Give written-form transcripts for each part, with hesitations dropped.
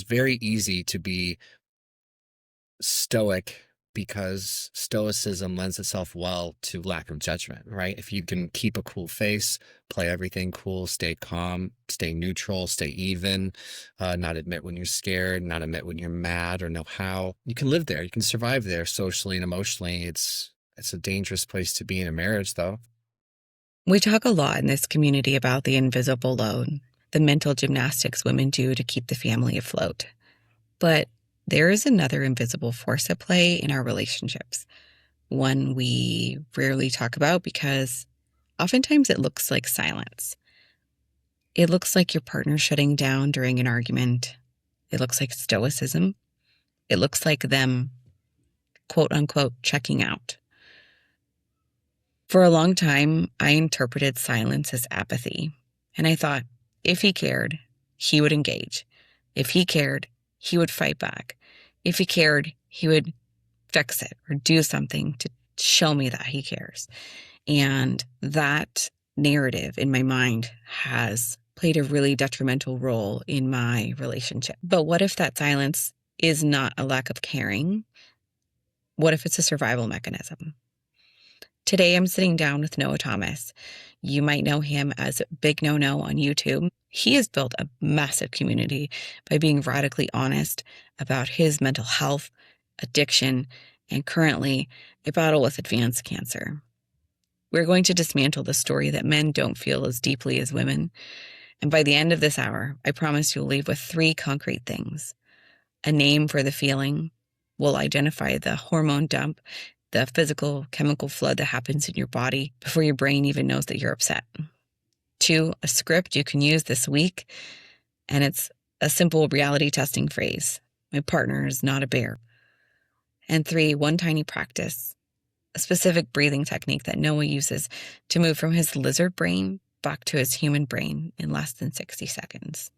very easy to be stoic because stoicism lends itself well to lack of judgment, right? If you can keep a cool face, play everything cool, stay calm, stay neutral, stay even, not admit when you're scared, not admit when you're mad or know how, you can live there. You can survive there socially and emotionally. It's a dangerous place to be in a marriage, though. We talk a lot in this community about the invisible load, the mental gymnastics women do to keep the family afloat. But there is another invisible force at play in our relationships, one we rarely talk about because oftentimes it looks like silence. It looks like your partner shutting down during an argument. It looks like stoicism. It looks like them, quote unquote, checking out. For a long time, I interpreted silence as apathy. And I thought, if he cared, he would engage. If he cared, he would fight back. If he cared, he would fix it or do something to show me that he cares. And that narrative in my mind has played a really detrimental role in my relationship. But what if that silence is not a lack of caring? What if it's a survival mechanism? Today, I'm sitting down with Noah Thomas. You might know him as Big No No on YouTube. He has built a massive community by being radically honest about his mental health, addiction, and currently a battle with advanced cancer. We're going to dismantle the story that men don't feel as deeply as women. And by the end of this hour, I promise you'll leave with 3 concrete things. A name for the feeling. We'll identify the hormone dump, the physical chemical flood that happens in your body before your brain even knows that you're upset. 2, a script you can use this week, and it's a simple reality testing phrase. My partner is not a bear. And 3, one tiny practice, a specific breathing technique that Noah uses to move from his lizard brain back to his human brain in less than 60 seconds.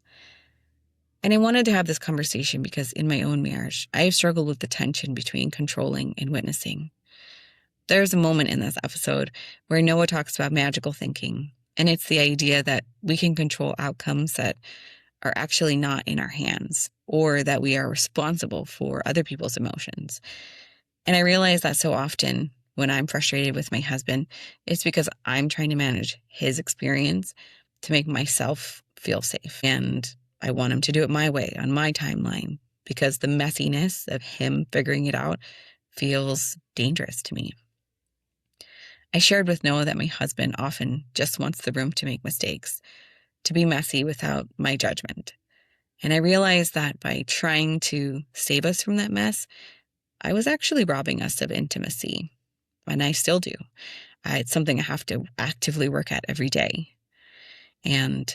And I wanted to have this conversation because in my own marriage, I have struggled with the tension between controlling and witnessing. There's a moment in this episode where Noah talks about magical thinking, and it's the idea that we can control outcomes that are actually not in our hands, or that we are responsible for other people's emotions. And I realize that so often when I'm frustrated with my husband, it's because I'm trying to manage his experience to make myself feel safe. And I want him to do it my way, on my timeline, because the messiness of him figuring it out feels dangerous to me. I shared with Noah that my husband often just wants the room to make mistakes, to be messy without my judgment. And I realized that by trying to save us from that mess, I was actually robbing us of intimacy. And I still do. It's something I have to actively work at every day. And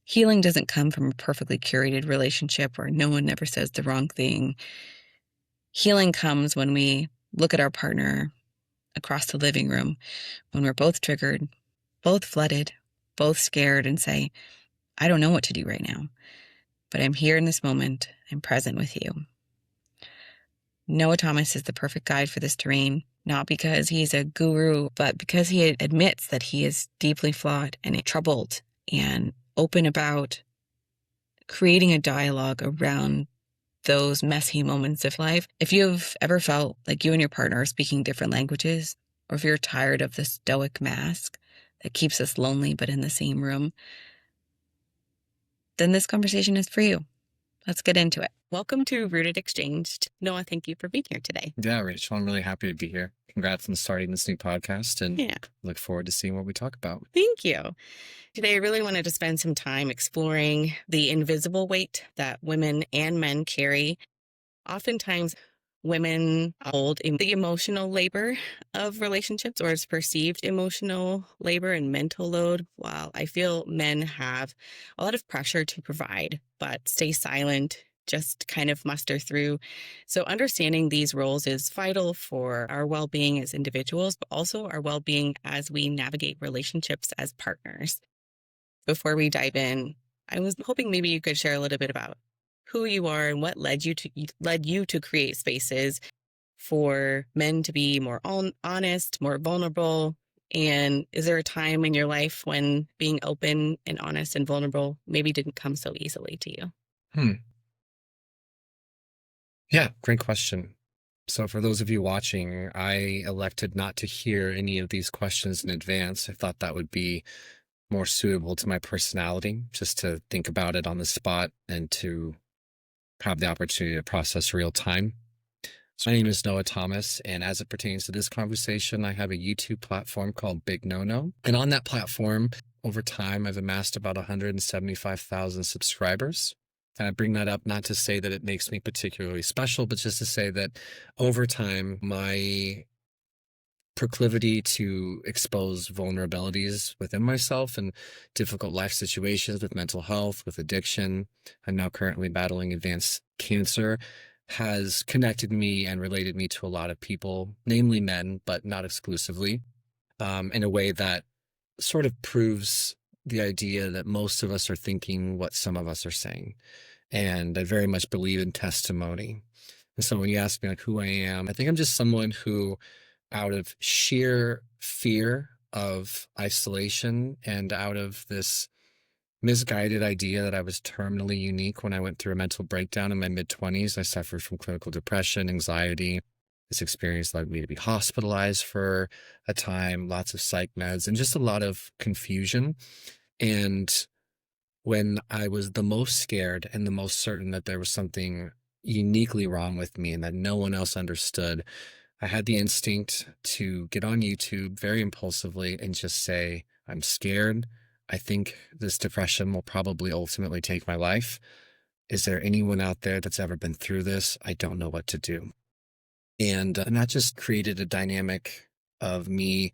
healing doesn't come from a perfectly curated relationship where no one ever says the wrong thing. Healing comes when we look at our partner across the living room, when we're both triggered, both flooded, both scared, and say, I don't know what to do right now, but I'm here in this moment. I'm present with you. Noah Thomas is the perfect guide for this terrain, not because he's a guru, but because he admits that he is deeply flawed and troubled and open about creating a dialogue around those messy moments of life. If you've ever felt like you and your partner are speaking different languages, or if you're tired of the stoic mask that keeps us lonely but in the same room, then this conversation is for you. Let's get into it. Welcome to Rooted Exchanged. Noah, thank you for being here today. Yeah, Rachel, I'm really happy to be here. Congrats on starting this new podcast, and look forward to seeing what we talk about. Thank you. Today, I really wanted to spend some time exploring the invisible weight that women and men carry. Oftentimes, women hold the emotional labor of relationships, or it's perceived emotional labor and mental load, while I feel men have a lot of pressure to provide, but stay silent, just kind of muster through. So understanding these roles is vital for our well-being as individuals, but also our well-being as we navigate relationships as partners. Before we dive in, I was hoping maybe you could share a little bit about who you are and what led you to create spaces for men to be more honest, more vulnerable. And is there a time in your life when being open and honest and vulnerable maybe didn't come so easily to you? Yeah, great question. So, for those of you watching, I elected not to hear any of these questions in advance. I thought that would be more suitable to my personality, just to think about it on the spot and to have the opportunity to process real time. So my name is Noah Thomas, and as it pertains to this conversation, I have a YouTube platform called Big No No. And on that platform, over time, I've amassed about 175,000 subscribers. And I bring that up not to say that it makes me particularly special, but just to say that over time, my proclivity to expose vulnerabilities within myself and difficult life situations with mental health, with addiction. I'm now currently battling advanced cancer, has connected me and related me to a lot of people, namely men, but not exclusively, in a way that sort of proves the idea that most of us are thinking what some of us are saying. And I very much believe in testimony. And so when you ask me like who I am, I think I'm just someone who, out of sheer fear of isolation and out of this misguided idea that I was terminally unique when I went through a mental breakdown in my mid 20s, I suffered from clinical depression, anxiety. This experience led me to be hospitalized for a time, lots of psych meds, and just a lot of confusion. And when I was the most scared and the most certain that there was something uniquely wrong with me and that no one else understood, I had the instinct to get on YouTube very impulsively and just say, I'm scared. I think this depression will probably ultimately take my life. Is there anyone out there that's ever been through this? I don't know what to do. And that just created a dynamic of me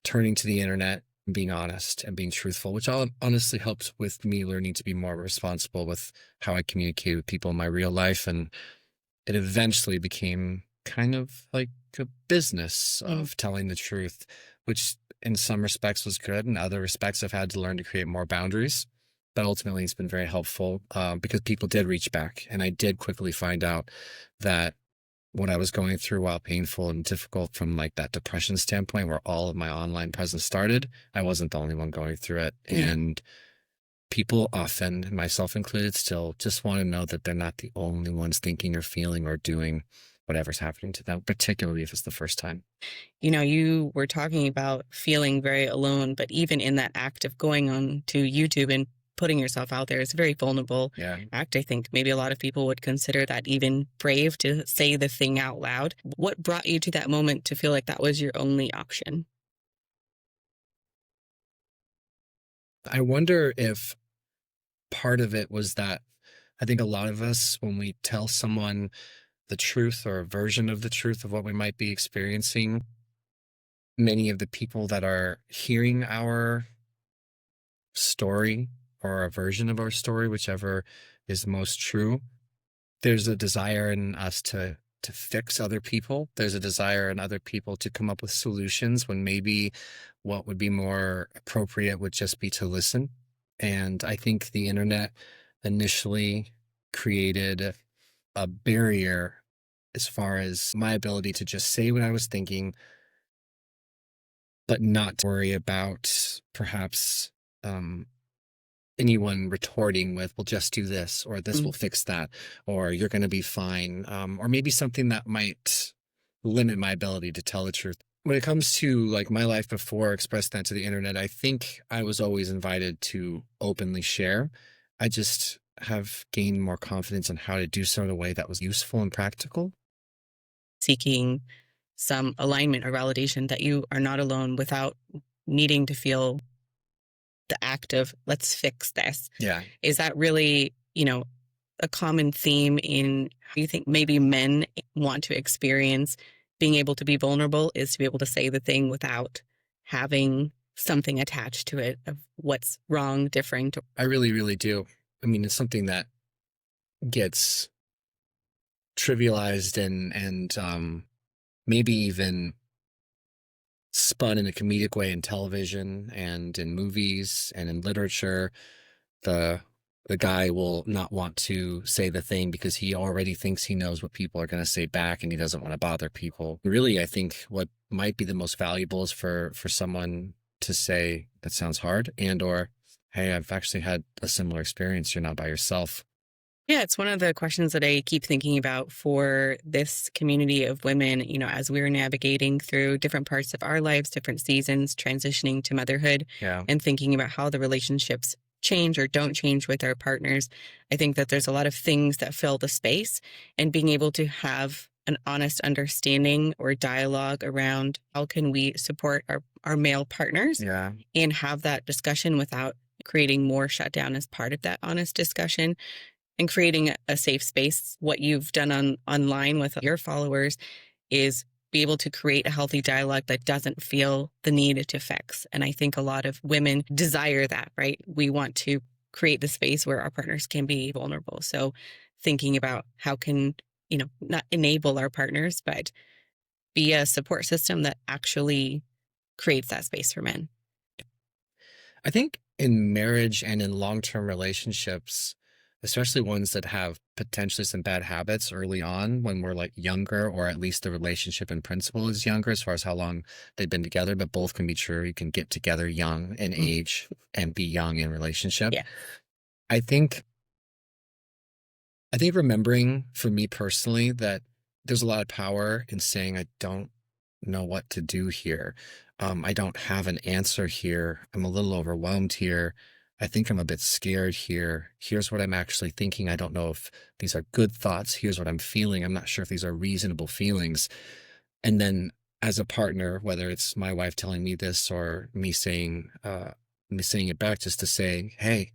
turning to the internet and being honest and being truthful, which all honestly helped with me learning to be more responsible with how I communicate with people in my real life. And it eventually became kind of like a business of telling the truth, which in some respects was good. In other respects, I've had to learn to create more boundaries. But ultimately, it's been very helpful because people did reach back. And I did quickly find out that what I was going through, while painful and difficult from like that depression standpoint, where all of my online presence started, I wasn't the only one going through it. Yeah. And people often, myself included, still just want to know that they're not the only ones thinking or feeling or doing whatever's happening to them, particularly if it's the first time. You were talking about feeling very alone, but even in that act of going on to YouTube and putting yourself out there is a very vulnerable Yeah. act. I think maybe a lot of people would consider that even brave to say the thing out loud. What brought you to that moment to feel like that was your only option? I wonder if part of it was that I think a lot of us, when we tell someone the truth or a version of the truth of what we might be experiencing, many of the people that are hearing our story or a version of our story, whichever is most true, there's a desire in us to fix other people. There's a desire in other people to come up with solutions when maybe what would be more appropriate would just be to listen. And I think the internet initially created a barrier as far as my ability to just say what I was thinking, but not worry about perhaps um, anyone retorting with, well, just do this, or this will Mm. fix that, or you're going to be fine, or maybe something that might limit my ability to tell the truth. When it comes to like my life before expressing that to the internet, I think I was always invited to openly share. I just have gained more confidence on how to do so in a way that was useful and practical. Seeking some alignment or validation that you are not alone without needing to feel the act of let's fix this. Yeah. Is that really, a common theme in how you think maybe men want to experience being able to be vulnerable is to be able to say the thing without having something attached to it of what's wrong, different? I really, really do. I mean, it's something that gets trivialized and maybe even spun in a comedic way in television and in movies and in literature. The the guy will not want to say the thing because he already thinks he knows what people are going to say back and he doesn't want to bother people. Really, I think what might be the most valuable is for someone to say that sounds hard and or hey, I've actually had a similar experience. You're not by yourself. Yeah, it's one of the questions that I keep thinking about for this community of women, as we're navigating through different parts of our lives, different seasons, transitioning to motherhood, Yeah. and thinking about how the relationships change or don't change with our partners. I think that there's a lot of things that fill the space, and being able to have an honest understanding or dialogue around how can we support our male partners Yeah. and have that discussion without creating more shutdown as part of that honest discussion and creating a safe space. What you've done online with your followers is be able to create a healthy dialogue that doesn't feel the need to fix. And I think a lot of women desire that, right? We want to create the space where our partners can be vulnerable. So thinking about how can, not enable our partners, but be a support system that actually creates that space for men. I think in marriage and in long-term relationships, especially ones that have potentially some bad habits early on when we're like younger, or at least the relationship in principle is younger as far as how long they've been together, but both can be true. You can get together young in Mm. age and be young in relationship. Yeah. I think I think remembering for me personally that there's a lot of power in saying I don't know what to do here. I don't have an answer here. I'm a little overwhelmed here. I think I'm a bit scared here. Here's what I'm actually thinking. I don't know if these are good thoughts. Here's what I'm feeling. I'm not sure if these are reasonable feelings. And then as a partner, whether it's my wife telling me this or me saying it back, just to say, hey,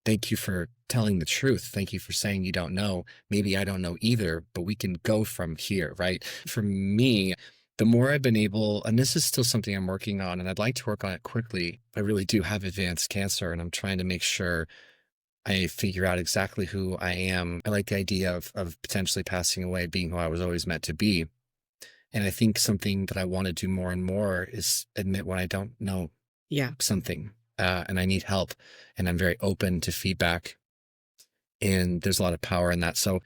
thank you for telling the truth. Thank you for saying you don't know. Maybe I don't know either, but we can go from here, right? For me, the more I've been able, and this is still something I'm working on, and I'd like to work on it quickly. I really do have advanced cancer, and I'm trying to make sure I figure out exactly who I am. I like the idea of potentially passing away, being who I was always meant to be. And I think something that I want to do more and more is admit when I don't know Yeah. something, and I need help, and I'm very open to feedback, and there's a lot of power in that. So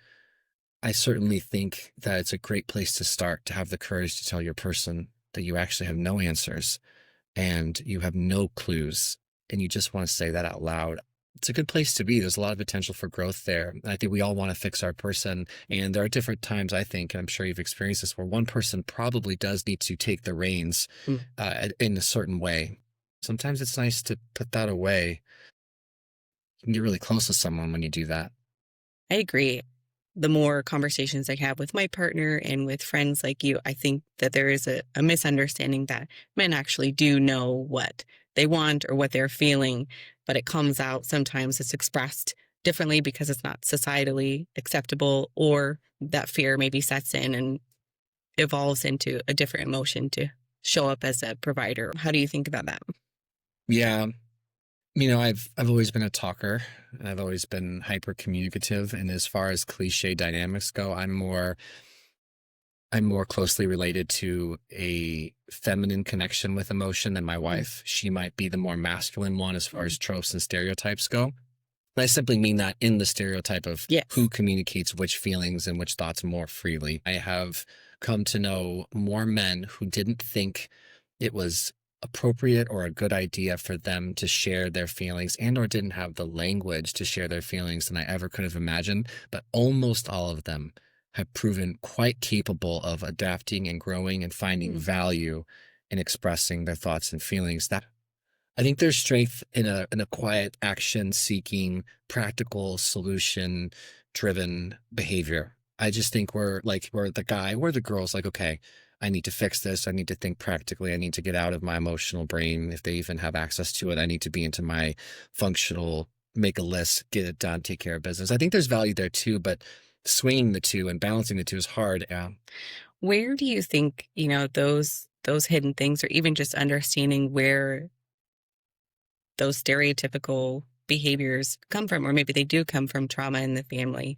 I certainly think that it's a great place to start, to have the courage to tell your person that you actually have no answers and you have no clues, and you just want to say that out loud. It's a good place to be. There's a lot of potential for growth there. And I think we all want to fix our person. And there are different times, I think, and I'm sure you've experienced this, where one person probably does need to take the reins Mm. in a certain way. Sometimes it's nice to put that away. You can get really close to someone when you do that. I agree. The more conversations I have with my partner and with friends like you, I think that there is a misunderstanding that men actually do know what they want or what they're feeling, but it comes out sometimes it's expressed differently because it's not societally acceptable, or that fear maybe sets in and evolves into a different emotion to show up as a provider. How do you think about that? Yeah. I've always been a talker. I've always been hyper communicative. And as far as cliche dynamics go, I'm more closely related to a feminine connection with emotion than my Mm. wife. She might be the more masculine one as far as tropes and stereotypes go. And I simply mean that in the stereotype of Yes. who communicates which feelings and which thoughts more freely. I have come to know more men who didn't think it was appropriate or a good idea for them to share their feelings, and or didn't have the language to share their feelings, than I ever could have imagined. But almost all of them have proven quite capable of adapting and growing and finding Mm. value in expressing their thoughts and feelings. That I think there's strength in a quiet, action seeking, practical, solution driven behavior. I just think we're the girls, like, okay, I need to fix this. I need to think practically. I need to get out of my emotional brain. If they even have access to it, I need to be into my functional, make a list, get it done, take care of business. I think there's value there too, but swinging the two and balancing the two is hard. Yeah. Where do you think, those hidden things, or even just understanding where those stereotypical behaviors come from, or maybe they do come from trauma in the family,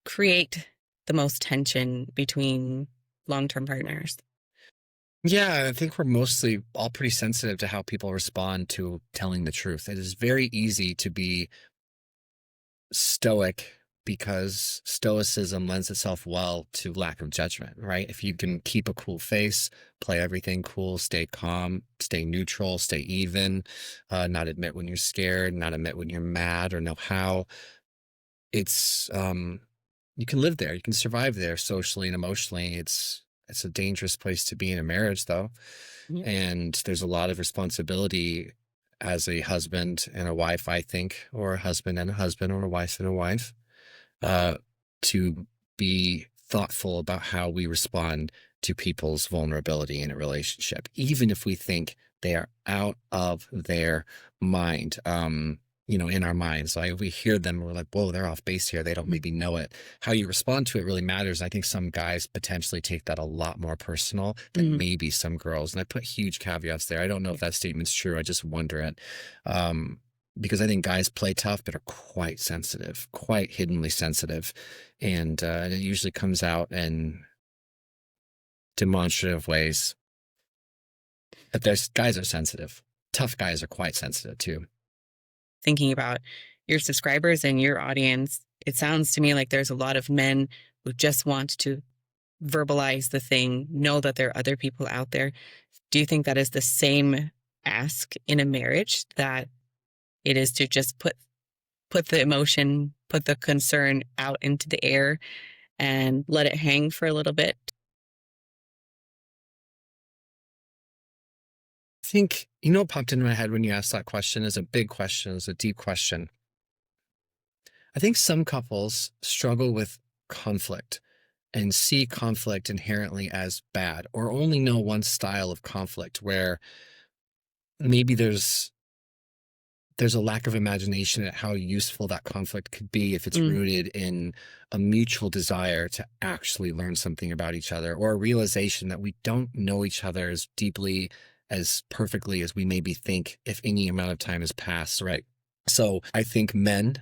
create the most tension between long-term partners? Yeah, I think we're mostly all pretty sensitive to how people respond to telling the truth. It is very easy to be stoic because stoicism lends itself well to lack of judgment, right? If you can keep a cool face, play everything cool, stay calm, stay neutral, stay even, not admit when you're scared, not admit when you're mad or know how. it's you can live there, you can survive there socially and emotionally. It's a dangerous place to be in a marriage though. Yeah. And there's a lot of responsibility as a husband and a wife, I think, or a husband and a husband, or a wife and a wife, uh, to be thoughtful about how we respond to people's vulnerability in a relationship, even if we think they are out of their mind. In our minds, like we hear them, we're like, whoa, they're off base here. They don't maybe know it. How you respond to it really matters. I think some guys potentially take that a lot more personal than Mm. maybe some girls. And I put huge caveats there. I don't know if that statement's true. I just wonder it. Um, because I think guys play tough, but are quite sensitive, quite hiddenly sensitive. And it usually comes out in demonstrative ways. But there's guys are sensitive. Tough guys are quite sensitive too. Thinking about your subscribers and your audience, it sounds to me like there's a lot of men who just want to verbalize the thing, know that there are other people out there. Do you think that is the same ask in a marriage, that it is to just put the emotion, put the concern out into the air and let it hang for a little bit? I think, what popped into my head when you asked that question is a big question, is a deep question. I think some couples struggle with conflict and see conflict inherently as bad, or only know one style of conflict where maybe there's a lack of imagination at how useful that conflict could be if it's Mm, rooted in a mutual desire to actually learn something about each other, or a realization that we don't know each other as deeply, as perfectly as we maybe think if any amount of time has passed, right? So I think men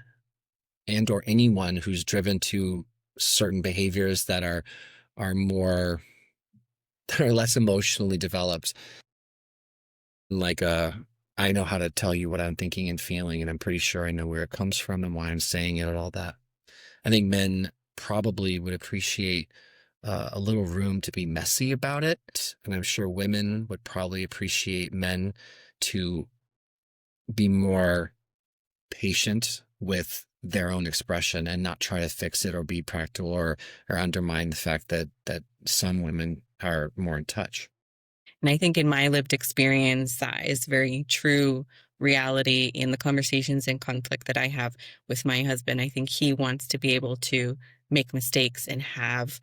and or anyone who's driven to certain behaviors are more that are less emotionally developed, like I know how to tell you what I'm thinking and feeling, and I'm pretty sure I know where it comes from and why I'm saying it and all that. I think men probably would appreciate a little room to be messy about it, and I'm sure women would probably appreciate men to be more patient with their own expression and not try to fix it or be practical, or undermine the fact that some women are more in touch. and I think in my lived experience, that is very true reality in the conversations and conflict that I have with my husband. I think he wants to be able to make mistakes and have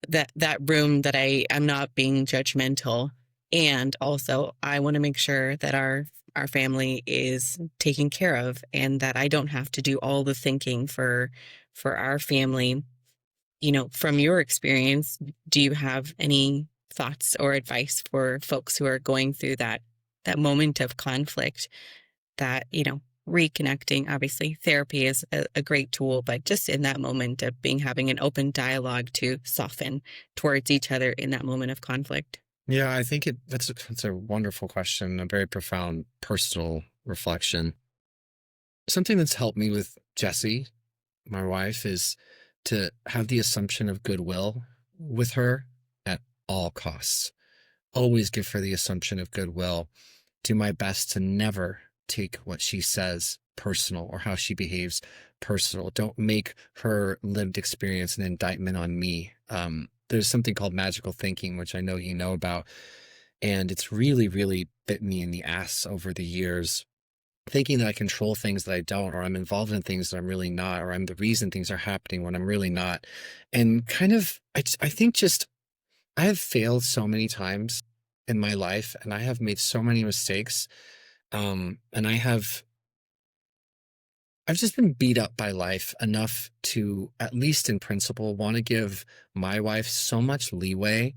that room that I'm not being judgmental. And also I want to make sure that our family is taken care of, and that I don't have to do all the thinking for our family. From your experience, do you have any thoughts or advice for folks who are going through that moment of conflict, that, reconnecting? Obviously, therapy is a great tool, but just in that moment of having an open dialogue to soften towards each other in that moment of conflict. Yeah, I think that's a wonderful question, a very profound personal reflection. Something that's helped me with Jessie, my wife, is to have the assumption of goodwill with her at all costs. Always give her the assumption of goodwill. Do my best to never take what she says personal, or how she behaves personal. Don't make her lived experience an indictment on me. There's something called magical thinking, which I know you know about, and it's really, really bit me in the ass over the years, thinking that I control things that I don't, or I'm involved in things that I'm really not, or I'm the reason things are happening when I'm really not. And kind of, I think just, I have failed so many times in my life, and I have made so many mistakes. And I've just been beat up by life enough to, at least in principle, want to give my wife so much leeway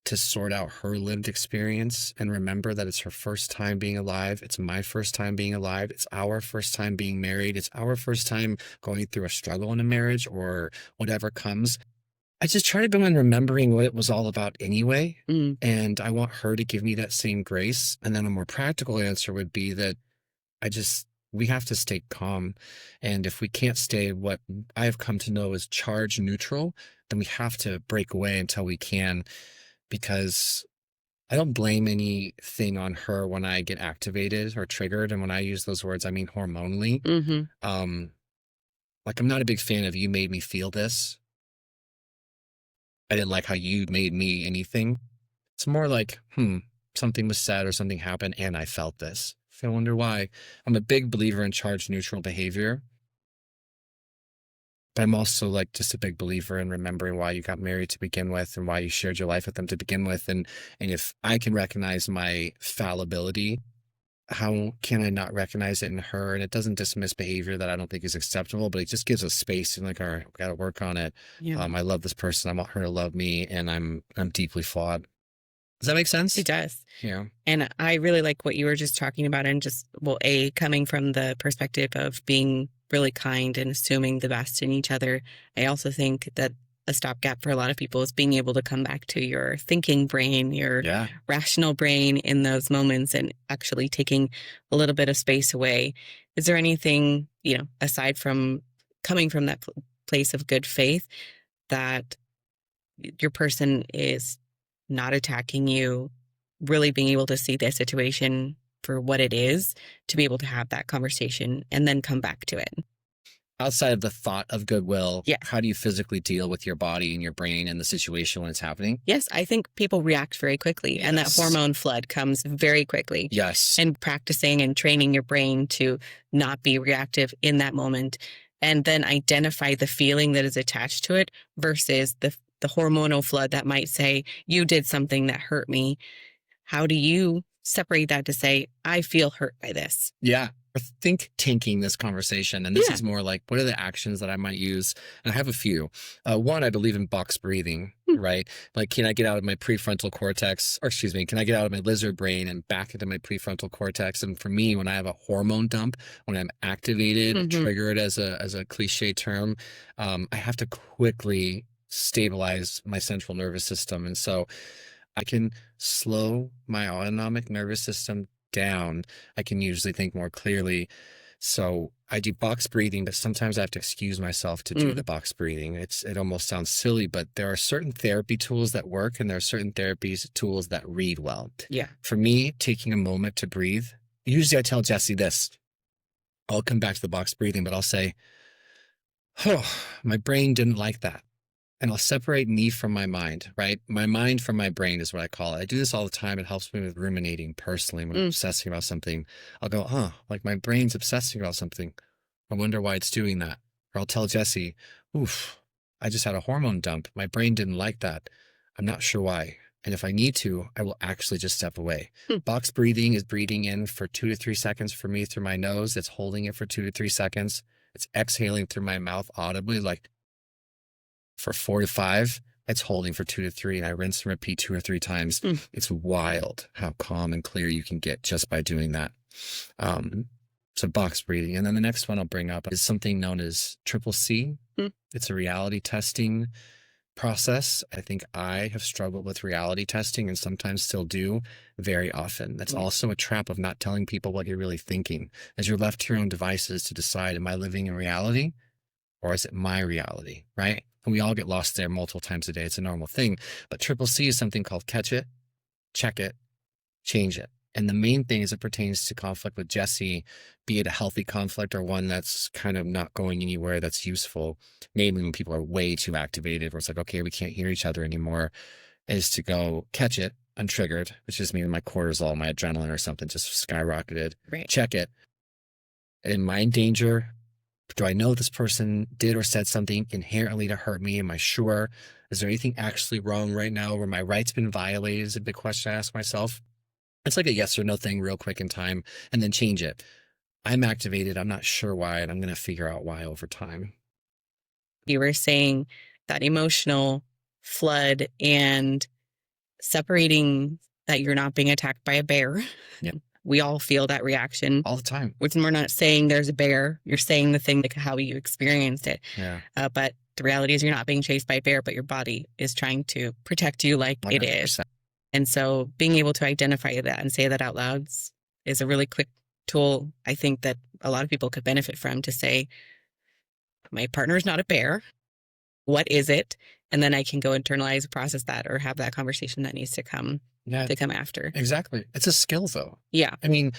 to sort out her lived experience and remember that it's her first time being alive. It's my first time being alive. It's our first time being married. It's our first time going through a struggle in a marriage, or whatever comes. I just try to go on remembering what it was all about anyway. Mm, And I want her to give me that same grace. And then a more practical answer would be that we have to stay calm. And if we can't stay what I have come to know as charge neutral, then we have to break away until we can, because I don't blame anything on her when I get activated or triggered. And when I use those words, I mean hormonally. hmm Um, Like, I'm not a big fan of you made me feel this. I didn't like how you made me anything. It's more like, something was said or something happened and I felt this. I wonder why. I'm a big believer in charge neutral behavior, but I'm also like just a big believer in remembering why you got married to begin with and why you shared your life with them to begin with. And if I can recognize my fallibility, how can I not recognize it in her? And it doesn't dismiss behavior that I don't think is acceptable, but it just gives us space and like, all right, we got to work on it. Yeah. I love this person. I want her to love me, and I'm deeply flawed. Does that make sense? It does. Yeah. And I really like what you were just talking about, and just, well, coming from the perspective of being really kind and assuming the best in each other. I also think that a stopgap for a lot of people is being able to come back to your thinking brain, your rational brain in those moments, and actually taking a little bit of space away. Is there anything, aside from coming from that place of good faith, that your person is not attacking you, really being able to see the situation for what it is, to be able to have that conversation and then come back to it? Outside of the thought of goodwill, Yes. how do you physically deal with your body and your brain and the situation when it's happening? Yes, I think people react very quickly, and that hormone flood comes very quickly. Yes. And practicing and training your brain to not be reactive in that moment, and then identify the feeling that is attached to it versus the hormonal flood that might say, you did something that hurt me. How do you separate that to say, I feel hurt by this? Yeah. Or think tanking this conversation. And this is more like, what are the actions that I might use? And I have a few. One, I believe in box breathing, right? Like, can I get out of my prefrontal cortex, or excuse me, can I get out of my lizard brain and back into my prefrontal cortex? And for me, when I have a hormone dump, when I'm activated, triggered as a cliche term, I have to quickly stabilize my central nervous system. And so I can slow my autonomic nervous system down. I can usually think more clearly. So I do box breathing, but sometimes I have to excuse myself to do the box breathing. It almost sounds silly, but there are certain therapy tools that work, and there are certain tools that read well. Yeah. For me, taking a moment to breathe, usually I tell Jesse this. I'll come back to the box breathing, but I'll say, oh, my brain didn't like that. And I'll separate me from my mind, right? My mind from my brain is what I call it. I do this all the time. It helps me with ruminating personally when I'm obsessing about something. I'll go, like my brain's obsessing about something. I wonder why it's doing that. Or I'll tell Jesse, oof, I just had a hormone dump. My brain didn't like that. I'm not sure why. And if I need to, I will actually just step away. Box breathing is breathing in for 2 to 3 seconds for me through my nose. It's holding it for 2 to 3 seconds. It's exhaling through my mouth audibly, like for 4 to 5, it's holding for 2 to 3, and I rinse and repeat 2 or 3 times. It's wild how calm and clear you can get just by doing that. So box breathing. And then the next one I'll bring up is something known as triple C. It's a reality testing process. I think I have struggled with reality testing, and sometimes still do very often. That's also a trap of not telling people what you're really thinking, as you're left to your own devices to decide, am I living in reality or is it my reality, right? And we all get lost there multiple times a day. It's a normal thing. But triple C is something called catch it, check it, change it. And the main thing as it pertains to conflict with Jesse, be it a healthy conflict or one that's kind of not going anywhere that's useful, namely when people are way too activated, where it's like, okay, we can't hear each other anymore, is to go catch it, untriggered, which just means my cortisol, my adrenaline or something just skyrocketed. Right. Check it. Am I in danger? Do I know this person did or said something inherently to hurt me? Am I sure? Is there anything actually wrong right now where my rights been violated is a big question I ask myself. It's like a yes or no thing real quick in time, and then change it. I'm activated. I'm not sure why, and I'm going to figure out why over time. You were saying that emotional flood and separating that you're not being attacked by a bear. Yeah. We all feel that reaction all the time. Which we're not saying there's a bear. You're saying the thing, like how you experienced it. Yeah. But the reality is you're not being chased by a bear, but your body is trying to protect you like 100%. It is. And so being able to identify that and say that out loud is a really quick tool, I think, that a lot of people could benefit from, to say, my partner is not a bear. What is it? And then I can go internalize, process that, or have that conversation that needs to come after. Exactly. It's a skill, though. Yeah. I mean,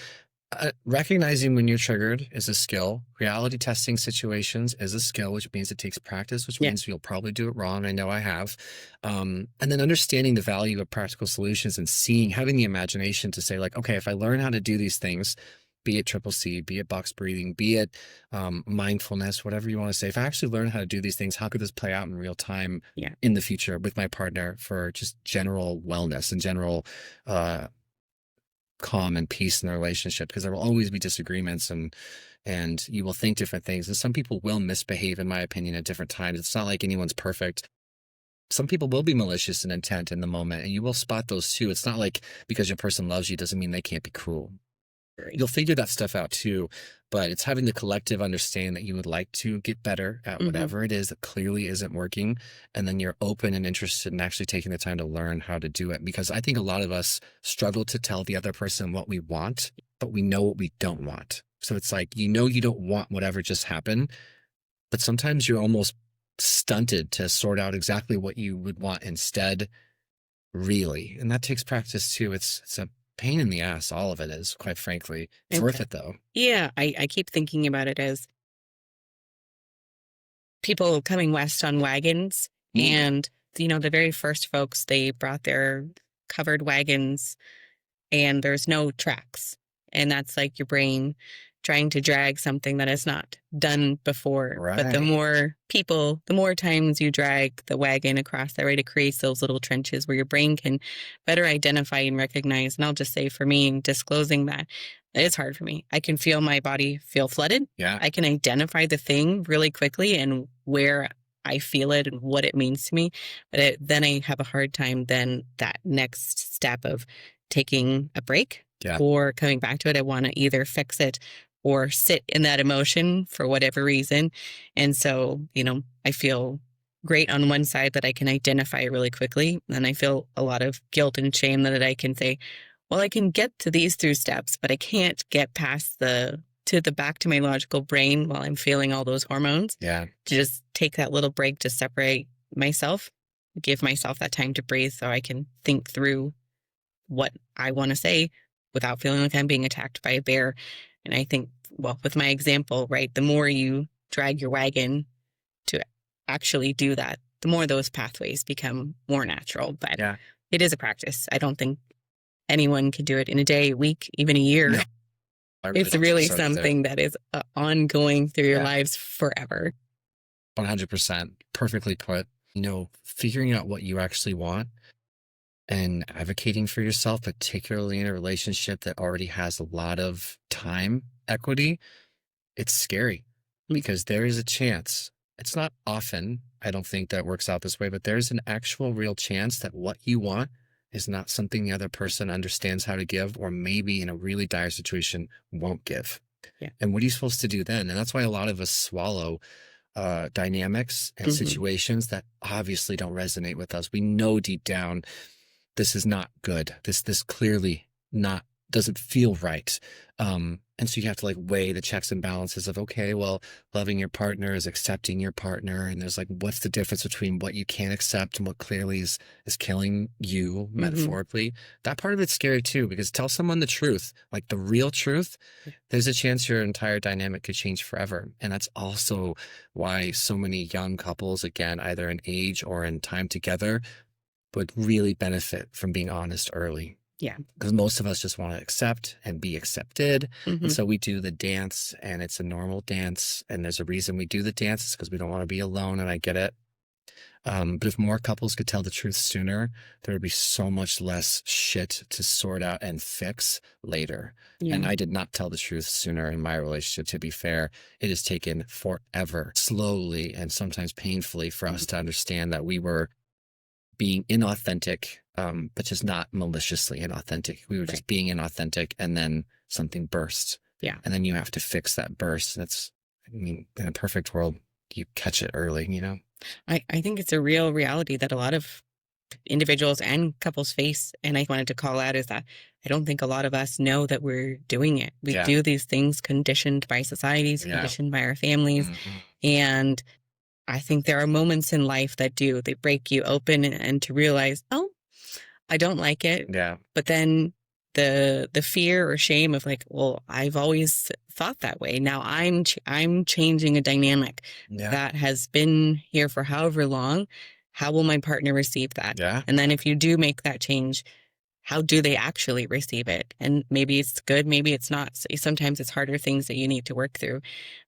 Recognizing when you're triggered is a skill. Reality testing situations is a skill, which means it takes practice, which Yeah. means you'll probably do it wrong. I know I have. And then understanding the value of practical solutions and seeing, having the imagination to say, like, okay, if I learn how to do these things, be it triple C, be it box breathing, be it mindfulness, whatever you want to say, if I actually learn how to do these things, how could this play out in real time Yeah. in the future with my partner for just general wellness and general uh, calm and peace in the relationship? Because there will always be disagreements, and you will think different things, and some people will misbehave, in my opinion, at different times. It's not like anyone's perfect. Some people will be malicious in intent in the moment, and you will spot those too. It's not like because your person loves you doesn't mean they can't be cruel. You'll figure that stuff out too, but it's having the collective understanding that you would like to get better at Hmm. whatever it is that clearly isn't working, and then you're open and interested in actually taking the time to learn how to do it. Because I think a lot of us struggle to tell the other person what we want, but we know what we don't want. So it's like, you don't want whatever just happened, but sometimes you're almost stunted to sort out exactly what you would want instead, really. And that takes practice too. It's a pain in the ass, all of it is, quite frankly. It's And worth it though. yeah, I keep thinking about it as people coming west on wagons. Mm, And, the very first folks, they brought their covered wagons and there's no tracks. And that's like your brain trying to drag something that has not done before. But the right. more people, the more times you drag the wagon across that, right, it creates those little trenches where your brain can better identify and recognize. And I'll just say for me, disclosing that it's hard for me. I can feel my body feel flooded. Yeah. I can identify the thing really quickly and where I feel it and what it means to me. But then I have a hard time then that next step of taking a break Yeah. or coming back to it. I want to either fix it or sit in that emotion for whatever reason. And so, I feel great on one side that I can identify really quickly. And I feel a lot of guilt and shame that I can say, well, I can get to these through steps, but I can't get past the back to my logical brain while I'm feeling all those hormones Yeah. to just take that little break to separate myself, give myself that time to breathe so I can think through what I want to say without feeling like I'm being attacked by a bear. And I think, well, with my example, right, the more you drag your wagon to actually do that, the more those pathways become more natural. But Yeah. it is a practice. I don't think anyone can do it in a day, a week, even a year. No, I really It's don't think really so either. something that is ongoing through your Yeah. lives forever. 100%. Perfectly put. Figuring out what you actually want and advocating for yourself, particularly in a relationship that already has a lot of time equity, it's scary because there is a chance. It's not often, I don't think that works out this way, but there's an actual real chance that what you want is not something the other person understands how to give, or maybe in a really dire situation won't give. Yeah. And what are you supposed to do then? And that's why a lot of us swallow dynamics and Hmm. situations that obviously don't resonate with us. We know deep down this is not good. This clearly not doesn't feel right. And so you have to like weigh the checks and balances of, okay, well, loving your partner is accepting your partner. And there's like, what's the difference between what you can't accept and what clearly is killing you Hmm. metaphorically? That part of it's scary too, because tell someone the truth, like the real truth, there's a chance your entire dynamic could change forever. And that's also why so many young couples, again, either in age or in time together, would really benefit from being honest early, Yeah. because most of us just want to accept and be accepted. And Hmm. so we do the dance, and it's a normal dance. And there's a reason we do the dance, it's because we don't want to be alone. And I get it. But if more couples could tell the truth sooner, there would be so much less shit to sort out and fix later. Yeah. And I did not tell the truth sooner in my relationship, to be fair. It has taken forever, slowly, and sometimes painfully for us to understand that we were being inauthentic, but just not maliciously inauthentic. We were Right. just being inauthentic, and then something bursts. Yeah. And then you have to fix that burst. I mean, in a perfect world, you catch it early. I think it's a real reality that a lot of individuals and couples face. And I wanted to call out is that I don't think a lot of us know that we're doing it. We Yeah. do these things conditioned by societies, Yeah. conditioned by our families. Mhm. And I think there are moments in life that they break you open and to realize, oh, I don't like it. Yeah. But then the fear or shame of like, well, I've always thought that way. Now I'm changing a dynamic Yeah. that has been here for however long. How will my partner receive that? Yeah. And then if you do make that change, how do they actually receive it? And maybe it's good, maybe it's not. So sometimes it's harder things that you need to work through.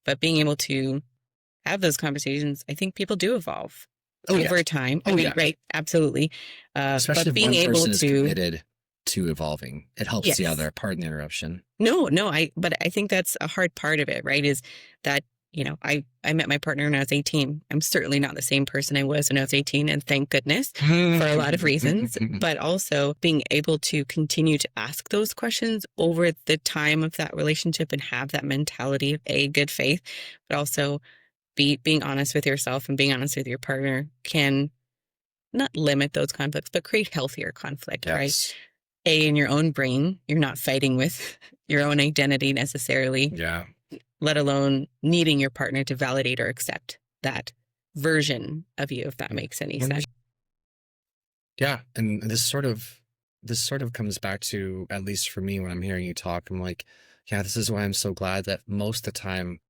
But being able to have those conversations, I think people do evolve Oh, yeah. over time. I Oh, mean, yeah. right, absolutely. Especially But if being one able person is to, committed to evolving. It helps the yes, other. Pardon the interruption. no, no, but I think that's a hard part of it, right? Is that, I met my partner when I was 18. I'm certainly not the same person I was when I was 18, and thank goodness for a lot of reasons, but also being able to continue to ask those questions over the time of that relationship and have that mentality of a good faith, but also being honest with yourself and being honest with your partner can not limit those conflicts, but create healthier conflict, right? Yes. In your own brain, you're not fighting with your own identity necessarily, Yeah. let alone needing your partner to validate or accept that version of you, if that makes any sense. Yeah. And this sort of comes back to, at least for me, when I'm hearing you talk, I'm like, yeah, this is why I'm so glad that most of the time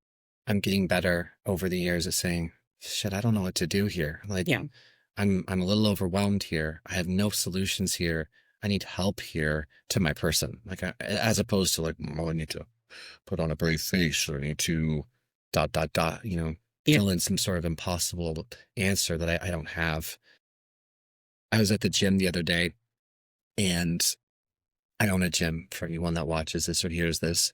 I'm getting better over the years at saying, shit, I don't know what to do here. Like, Yeah. I'm a little overwhelmed here. I have no solutions here. I need help here to my person. Like, as opposed to like, oh, I need to put on a brave face, or I need to dot dot dot, Yeah. fill in some sort of impossible answer that I don't have. I was at the gym the other day, and I own a gym for anyone that watches this or hears this.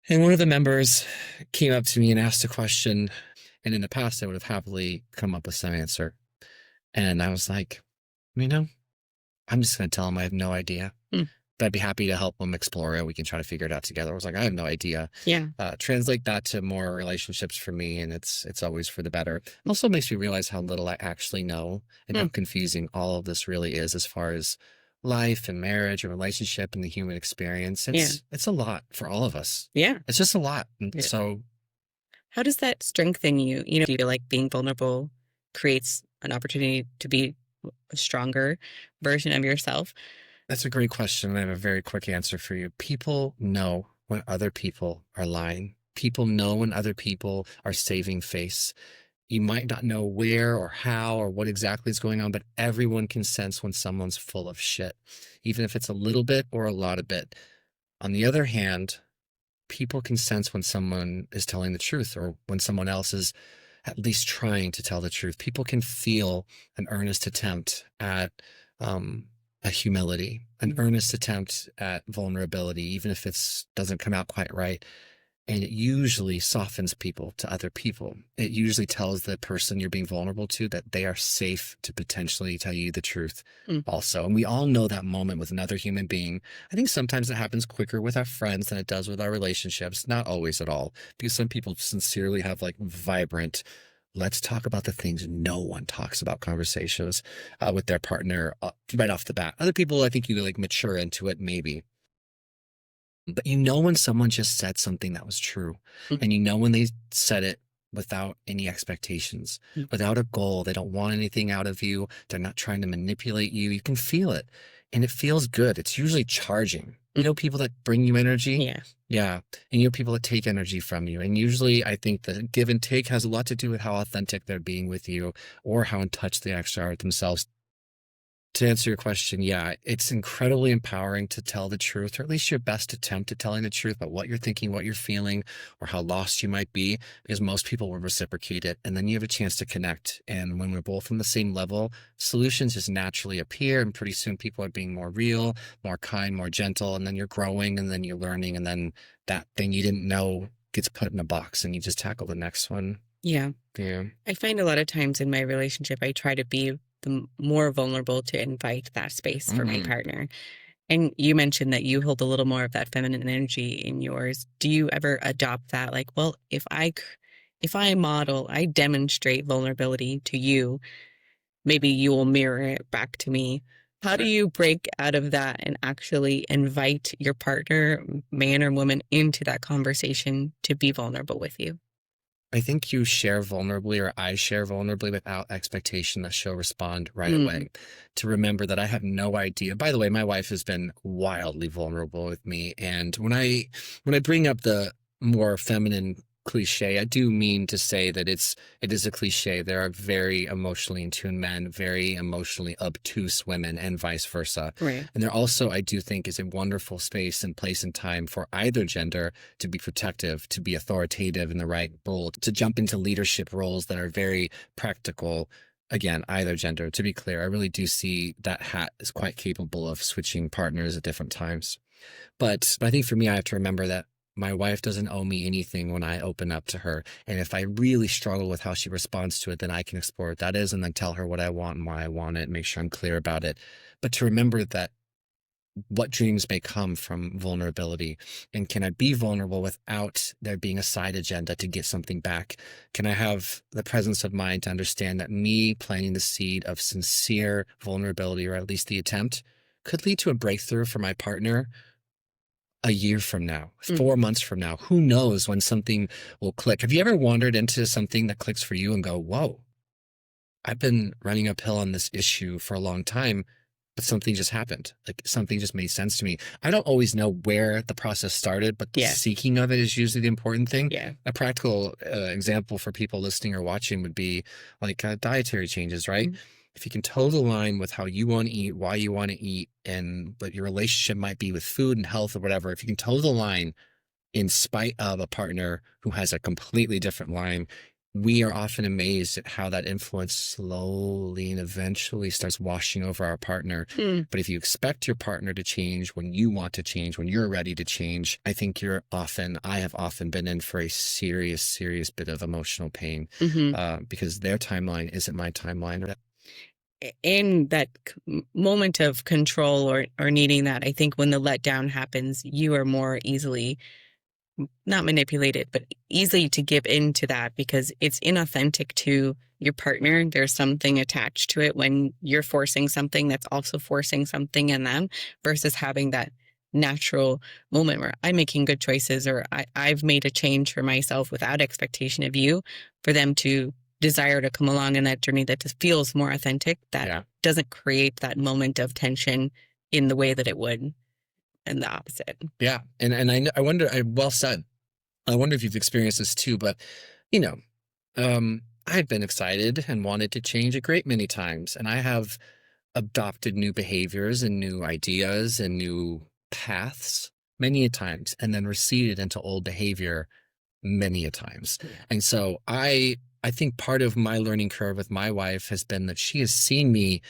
And one of the members came up to me and asked a question. And in the past, I would have happily come up with some answer. And I was like, you know, I'm just going to tell him I have no idea. Mm. But I'd be happy to help him explore it. We can try to figure it out together. I was like, I have no idea. Yeah. Translate that to more relationships for me, and it's always for the better. It also makes me realize how little I actually know and how confusing all of this really is as far as life and marriage and relationship and the human experience. It's a lot for all of us. Yeah. It's just a lot. And Yeah. so How does that strengthen you? Do you feel like being vulnerable creates an opportunity to be a stronger version of yourself? that's a great question. I have a very quick answer for you. People know when other people are lying. People know when other people are saving face. You might not know where or how or what exactly is going on, but everyone can sense when someone's full of shit, even if it's a little bit or a lot of bit. On the other hand, people can sense when someone is telling the truth or when someone else is at least trying to tell the truth. People can feel an earnest attempt at a humility, an earnest attempt at vulnerability, even if it doesn't come out quite right. And it usually softens people to other people. It usually tells the person you're being vulnerable to that they are safe to potentially tell you the truth also. And we all know that moment with another human being. I think sometimes it happens quicker with our friends than it does with our relationships. Not always at all, because some people sincerely have like vibrant, let's talk about the things no one talks about conversations with their partner right off the bat. Other people, I think you like mature into it maybe. But when someone just said something that was true, and when they said it without any expectations, without a goal, they don't want anything out of you, they're not trying to manipulate you. You can feel it, and it feels good. It's usually charging. People that bring you energy. Yeah. Yeah. And people that take energy from you. And usually I think the give and take has a lot to do with how authentic they're being with you or how in touch they actually are with themselves. To answer your question, yeah, it's incredibly empowering to tell the truth, or at least your best attempt at telling the truth about what you're thinking, what you're feeling, or how lost you might be, because most people will reciprocate it. And then you have a chance to connect. And when we're both on the same level, solutions just naturally appear. And pretty soon people are being more real, more kind, more gentle. And then you're growing, and then you're learning. And then that thing you didn't know gets put in a box, and you just tackle the next one. Yeah. Yeah. I find a lot of times in my relationship, I try to be the more vulnerable to invite that space for my partner. And you mentioned that you hold a little more of that feminine energy in yours. Do you ever adopt that? Like, well, if I model, I demonstrate vulnerability to you, maybe you will mirror it back to me. How do you break out of that and actually invite your partner, man or woman, into that conversation to be vulnerable with you? I think you share vulnerably, or I share vulnerably without expectation that she'll respond right Mm, away. To remember that I have no idea. By the way, my wife has been wildly vulnerable with me. And when I bring up the more feminine cliche, I do mean to say that it is a cliche. There are very emotionally in tune men, very emotionally obtuse women, and vice versa. right. And there also, I do think, is a wonderful space and place and time for either gender to be protective, to be authoritative in the right role, to jump into leadership roles that are very practical. Again, either gender, to be clear, I really do see that hat is quite capable of switching partners at different times. But I think for me, I have to remember that my wife doesn't owe me anything when I open up to her. And if I really struggle with how she responds to it, then I can explore what that is and then tell her what I want and why I want it, and make sure I'm clear about it. But to remember that what dreams may come from vulnerability, and can I be vulnerable without there being a side agenda to get something back? Can I have the presence of mind to understand that me planting the seed of sincere vulnerability, or at least the attempt, could lead to a breakthrough for my partner a year from now, Mm, 4 months from now? Who knows when something will click? Have you ever wandered into something that clicks for you and go, whoa, I've been running uphill on this issue for a long time, but something just happened. Like, something just made sense to me. I don't always know where the process started, but the yeah. seeking of it is usually the important thing. Yeah. A practical example for people listening or watching would be like dietary changes, right? Mm, If you can toe the line with how you want to eat, why you want to eat, and what your relationship might be with food and health or whatever, if you can toe the line in spite of a partner who has a completely different line, we are often amazed at how that influence slowly and eventually starts washing over our partner. mm, But if you expect your partner to change when you want to change, when you're ready to change, I think I have often been in for a serious, serious bit of emotional pain hmm. because their timeline isn't my timeline. In that moment of control or needing that, I think when the letdown happens, you are more easily not manipulated, but easy to give in to that because it's inauthentic to your partner. There's something attached to it when you're forcing something that's also forcing something in them versus having that natural moment where I'm making good choices or I've made a change for myself without expectation of you for them to desire to come along in that journey that just feels more authentic, that Yeah. doesn't create that moment of tension in the way that it would and the opposite. Yeah. And I wonder, well said. I wonder if you've experienced this too, but you know, I've been excited and wanted to change a great many times, and I have adopted new behaviors and new ideas and new paths many a times, and then receded into old behavior many a times. Yeah. And so I think part of my learning curve with my wife has been that she has seen me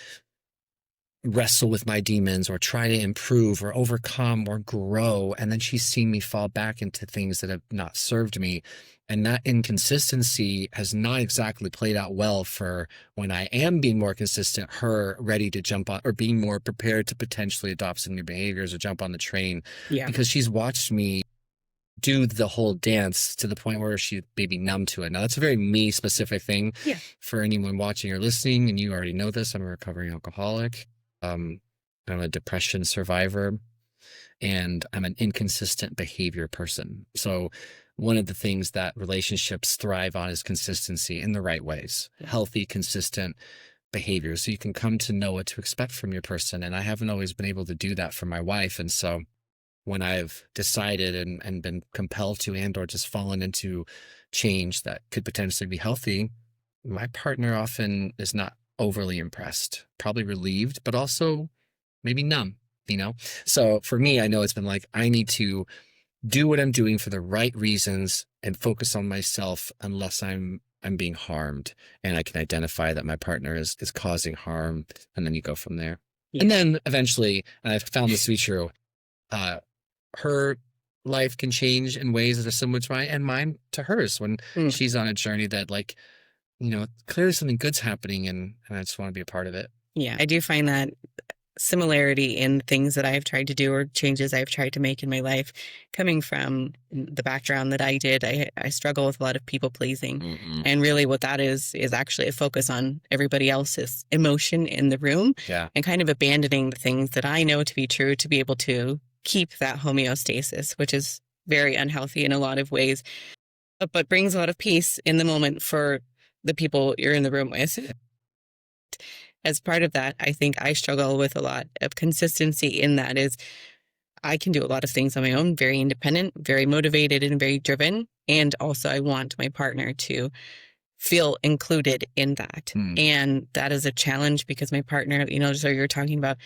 wrestle with my demons or try to improve or overcome or grow. And then she's seen me fall back into things that have not served me. And that inconsistency has not exactly played out well for when I am being more consistent, her ready to jump on or being more prepared to potentially adopt some new behaviors or jump on the train, Yeah. because she's watched me do the whole dance to the point where she may be numb to it. Now, that's a very me specific thing Yeah. for anyone watching or listening. And you already know this. I'm a recovering alcoholic. Um, I'm a depression survivor, and I'm an inconsistent behavior person. So one of the things that relationships thrive on is consistency in the right ways, Yeah. healthy, consistent behavior. So you can come to know what to expect from your person. And I haven't always been able to do that for my wife. And so when I've decided and been compelled to and or just fallen into change that could potentially be healthy, my partner often is not overly impressed, probably relieved, but also maybe numb, you know? So for me, I know it's been like, I need to do what I'm doing for the right reasons and focus on myself unless I'm being harmed. And I can identify that my partner is causing harm. And then you go from there. Yeah. And then eventually, and I've found this to be true, uh, her life can change in ways that are similar to mine and mine to hers when Mm. she's on a journey that, like, clearly something good's happening, and I just want to be a part of it. Yeah. I do find that similarity in things that I've tried to do or changes I've tried to make in my life coming from the background that I did. I struggle with a lot of people pleasing. Mm-mm. And really what that is actually a focus on everybody else's emotion in the room Yeah. and kind of abandoning the things that I know to be true to be able to keep that homeostasis, which is very unhealthy in a lot of ways. but brings a lot of peace in the moment for the people you're in the room with. As part of that, I think I struggle with a lot of consistency in that is I can do a lot of things on my own, very independent, very motivated, and very driven. And also, I want my partner to feel included in that. And that is a challenge because my partner, so you're talking about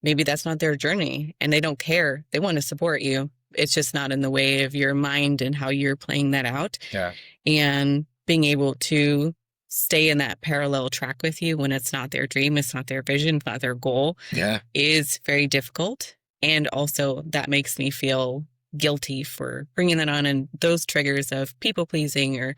maybe that's not their journey and they don't care. They want to support you. It's just not in the way of your mind and how you're playing that out. Yeah. And being able to stay in that parallel track with you when it's not their dream, it's not their vision, it's not their goal, is very difficult. And also that makes me feel guilty for bringing that on, and those triggers of people pleasing or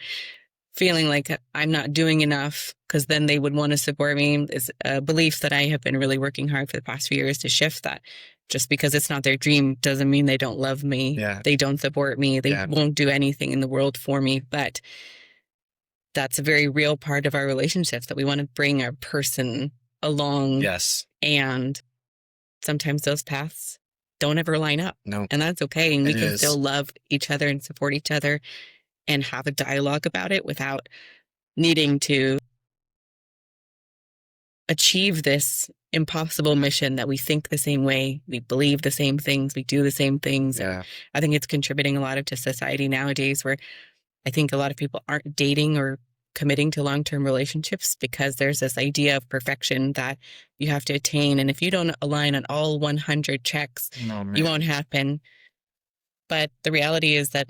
feeling like I'm not doing enough because then they would want to support me is a belief that I have been really working hard for the past few years to shift that. Just because it's not their dream doesn't mean they don't love me. Yeah. They don't support me. They won't do anything in the world for me. But that's a very real part of our relationships, that we want to bring our person along. Yes. And sometimes those paths don't ever line up. No. And that's okay. And we can still love each other and support each other and have a dialogue about it without needing to achieve this impossible mission that we think the same way, we believe the same things, we do the same things. Yeah. I think it's contributing a lot to society nowadays, where I think a lot of people aren't dating or committing to long-term relationships because there's this idea of perfection that you have to attain. And if you don't align on all 100 checks, you won't happen. But the reality is that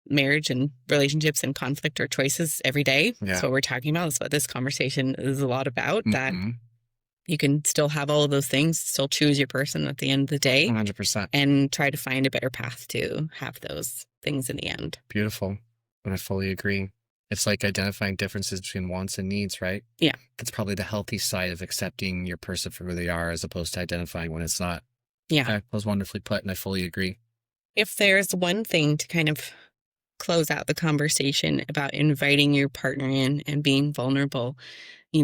marriage and relationships and conflict are choices every day. Yeah. That's what we're talking about. That's what this conversation is a lot about, that you can still have all of those things, still choose your person at the end of the day. 100%. And try to find a better path to have those things in the end. Beautiful. And I fully agree. It's like identifying differences between wants and needs, right? Yeah. That's probably the healthy side of accepting your person for who they are, as opposed to identifying when it's not. Yeah. That was wonderfully put, and I fully agree. If there's one thing to kind of close out the conversation about inviting your partner in and being vulnerable,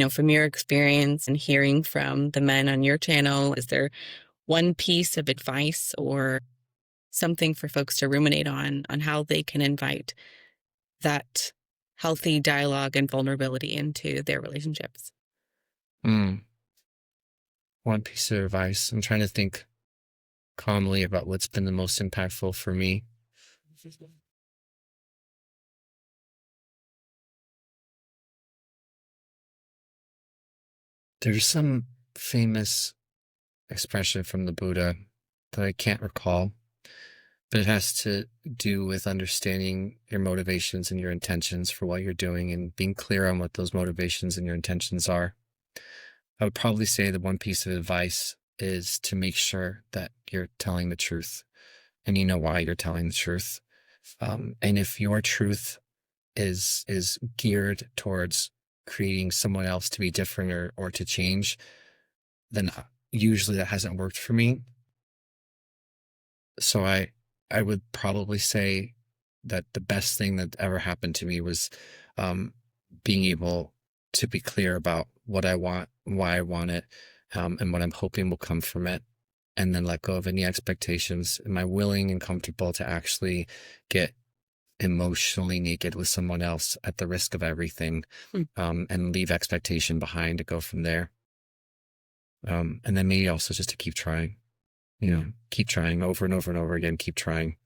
from your experience and hearing from the men on your channel, is there one piece of advice or something for folks to ruminate on how they can invite that healthy dialogue and vulnerability into their relationships? One piece of advice. I'm trying to think calmly about what's been the most impactful for me. There's some famous expression from the Buddha that I can't recall, but it has to do with understanding your motivations and your intentions for what you're doing and being clear on what those motivations and your intentions are. I would probably say that one piece of advice is to make sure that you're telling the truth and you know why you're telling the truth. And if your truth is geared towards creating someone else to be different or to change, then usually that hasn't worked for me. So I would probably say that the best thing that ever happened to me was being able to be clear about what I want, why I want it, and what I'm hoping will come from it, and then let go of any expectations. Am I willing and comfortable to actually get emotionally naked with someone else at the risk of everything, and leave expectation behind to go from there? And then maybe also just to keep trying, keep trying over and over and over again, keep trying.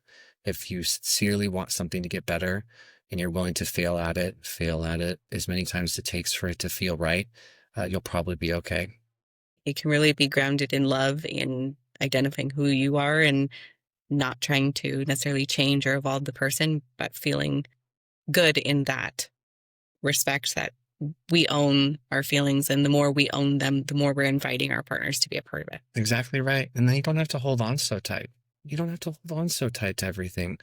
If you sincerely want something to get better and you're willing to fail at it as many times as it takes for it to feel right, you'll probably be okay. It can really be grounded in love, in identifying who you are and not trying to necessarily change or evolve the person, but feeling good in that respect that we own our feelings, and the more we own them, the more we're inviting our partners to be a part of it. Exactly right. And then you don't have to hold on so tight. You don't have to hold on so tight to everything,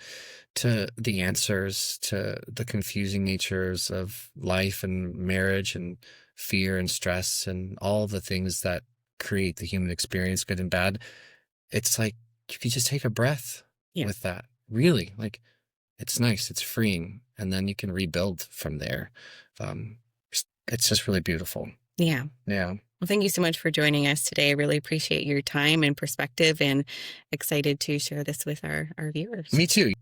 to the answers, to the confusing natures of life and marriage and fear and stress and all the things that create the human experience, good and bad. It's like you can just take a breath with that. Really, like, it's nice, it's freeing, and then you can rebuild from there. It's just really beautiful. Yeah. Yeah. Well, thank you so much for joining us today. I really appreciate your time and perspective, and excited to share this with our viewers. Me too.